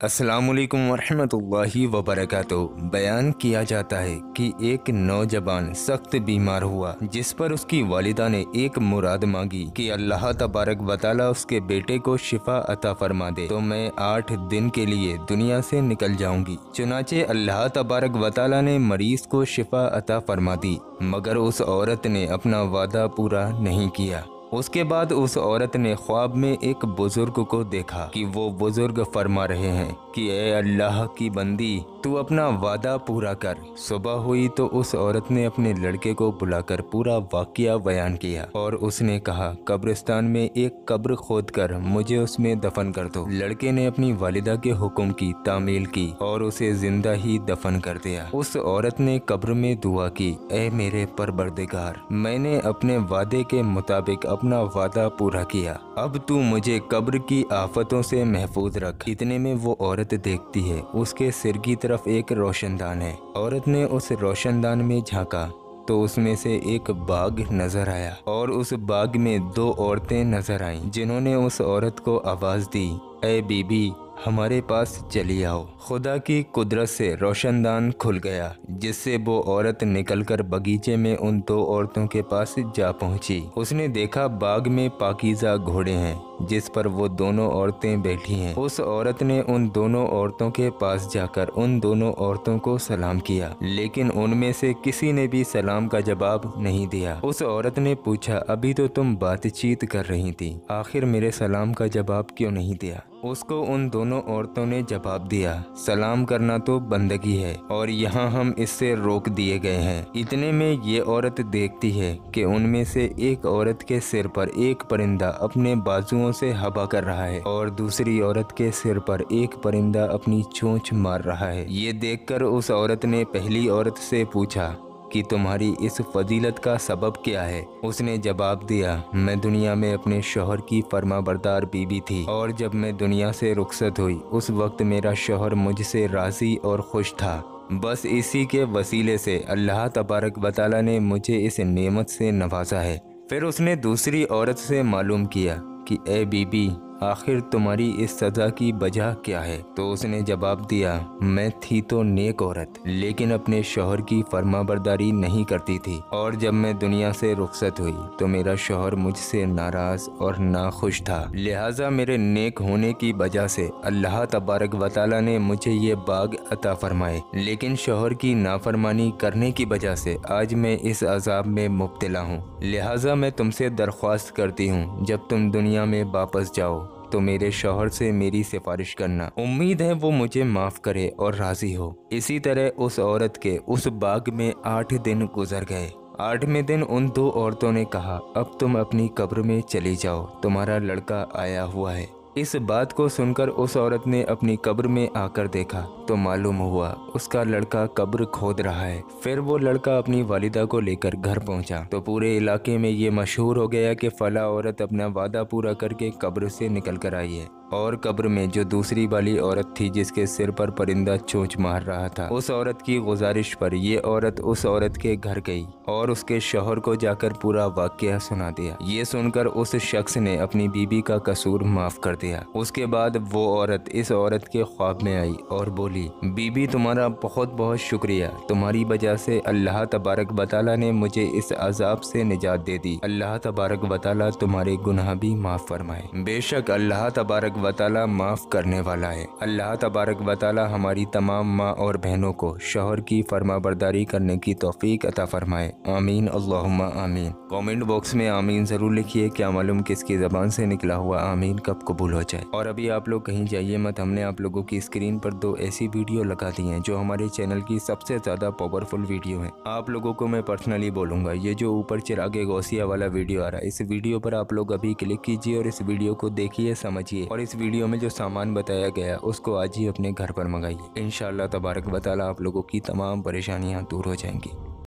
अस्सलाम वालेकुम वरहमतुल्लाहि वबरकातुहू। बयान किया जाता है कि एक नौजवान सख्त बीमार हुआ, जिस पर उसकी वालिदा ने एक मुराद मांगी कि अल्लाह तबारक व तआला उसके बेटे को शिफा अता फरमा दे तो मैं 8 दिन के लिए दुनिया से निकल जाऊंगी। चुनाचे अल्लाह तबारक व तआला ने मरीज को शिफा अता फरमा दी, मगर उस औरत ने अपना वादा पूरा नहीं किया। उसके बाद उस औरत ने ख्वाब में एक बुजुर्ग को देखा कि वो बुजुर्ग फरमा रहे हैं कि ए अल्लाह की बंदी, तू अपना वादा पूरा कर। सुबह हुई तो उस औरत ने अपने लड़के को बुलाकर पूरा वाक़या बयान किया और उसने कहा, कब्रिस्तान में एक कब्र खोद कर मुझे उसमें दफन कर दो। लड़के ने अपनी वालिदा के हुक्म की तामील की और उसे जिंदा ही दफन कर दिया। उस औरत ने कब्र में दुआ की, ए मेरे परवरदिगार, मैंने अपने वादे के मुताबिक अपना वादा पूरा किया, अब तू मुझे कब्र की आफतों से महफूज रख। इतने में वो औरत देखती है, उसके सिर की तरफ एक रोशनदान है। औरत ने उस रोशनदान में झांका तो उसमें से एक बाग नजर आया और उस बाग में 2 औरतें नजर आईं, जिन्होंने उस औरत को आवाज़ दी, ए बीबी, हमारे पास चली आओ। खुदा की कुदरत से रोशनदान खुल गया, जिससे वो औरत निकलकर बगीचे में उन 2 औरतों के पास जा पहुंची। उसने देखा बाग में पाकीज़ा घोड़े हैं, जिस पर वो दोनों औरतें बैठी हैं। उस औरत ने उन दोनों औरतों के पास जाकर उन दोनों औरतों को सलाम किया, लेकिन उनमें से किसी ने भी सलाम का जवाब नहीं दिया। उस औरत ने पूछा, अभी तो तुम बातचीत कर रही थी, आखिर मेरे सलाम का जवाब क्यों नहीं दिया? उसको उन दोनों औरतों ने जवाब दिया, सलाम करना तो बंदगी है और यहाँ हम इससे रोक दिए गए हैं। इतने में ये औरत देखती है कि उनमें से एक औरत के सिर पर एक परिंदा अपने बाजुओं से हवा कर रहा है और दूसरी औरत के सिर पर एक परिंदा अपनी चोंच मार रहा है। ये देखकर उस औरत ने पहली औरत से पूछा कि तुम्हारी इस फजीलत का सबब क्या है? उसने जवाब दिया, मैं दुनिया में अपने शौहर की फर्माबरदार बीबी थी और जब मैं दुनिया से रुखसत हुई उस वक्त मेरा शौहर मुझसे राज़ी और खुश था। बस इसी के वसीले से अल्लाह तबारक व तआला ने मुझे इस नेमत से नवाजा है। फिर उसने दूसरी औरत से मालूम किया कि ए बीबी, आखिर तुम्हारी इस सज़ा की वजह क्या है? तो उसने जवाब दिया, मैं थी तो नेक औरत, लेकिन अपने शौहर की फर्माबरदारी नहीं करती थी और जब मैं दुनिया से रुखसत हुई तो मेरा शौहर मुझसे नाराज़ और नाखुश था। लिहाजा मेरे नेक होने की वजह से अल्लाह तबारक व तआला ने मुझे ये बाग अता फरमाए, लेकिन शौहर की नाफरमानी करने की वजह से आज मैं इस अजाब में मुब्तला हूँ। लिहाजा मैं तुमसे दरख्वास्त करती हूँ, जब तुम दुनिया में वापस जाओ तो मेरे शौहर से मेरी सिफारिश करना, उम्मीद है वो मुझे माफ़ करे और राज़ी हो। इसी तरह उस औरत के उस बाग में 8 दिन गुजर गए। 8वें दिन उन 2 औरतों ने कहा, अब तुम अपनी कब्र में चली जाओ, तुम्हारा लड़का आया हुआ है। इस बात को सुनकर उस औरत ने अपनी कब्र में आकर देखा तो मालूम हुआ उसका लड़का कब्र खोद रहा है। फिर वो लड़का अपनी वालिदा को लेकर घर पहुंचा तो पूरे इलाके में ये मशहूर हो गया कि फला औरत अपना वादा पूरा करके कब्र से निकल कर आई है। और कब्र में जो दूसरी वाली औरत थी जिसके सिर पर परिंदा चोंच मार रहा था, उस औरत की गुजारिश पर ये औरत उस औरत के घर गई और उसके शौहर को जाकर पूरा वाक़या सुना दिया। ये सुनकर उस शख्स ने अपनी बीबी का कसूर माफ़ कर दिया। उसके बाद वो औरत इस औरत के ख्वाब में आई और बोली, बीबी, तुम्हारा बहुत बहुत शुक्रिया, तुम्हारी वजह से अल्लाह तबारक व तआला ने मुझे इस अजाब से निजात दे दी। अल्लाह तबारक व तआला तुम्हारे गुनाह भी माफ़ फरमाए। बेशक अल्लाह तबारक व तआला माफ़ करने वाला है। अल्लाह तबारक व तआला हमारी तमाम माँ और बहनों को शौहर की फर्माबरदारी करने की तौफीक अता फरमाए। आमीन, अल्लाहुम्मा आमीन। कमेंट बॉक्स में आमीन ज़रूर लिखिए, क्या मालूम किसकी ज़बान से निकला हुआ आमीन कब कबूल हो जाए। और अभी आप लोग कहीं जाइए मत, हमने आप लोगों की स्क्रीन पर 2 ऐसी वीडियो लगा दी हैं जो हमारे चैनल की सबसे ज़्यादा पावरफुल वीडियो हैं। आप लोगों को मैं पर्सनली बोलूँगा, ये जो ऊपर चिरागे गौसिया वाला वीडियो आ रहा है, इस वीडियो पर आप लोग अभी क्लिक कीजिए और इस वीडियो को देखिए, समझिए और इस वीडियो में जो सामान बताया गया उसको आज ही अपने घर पर मंगाइए। इंशाअल्लाह तबारक व तआला आप लोगों की तमाम परेशानियाँ दूर हो जाएंगी।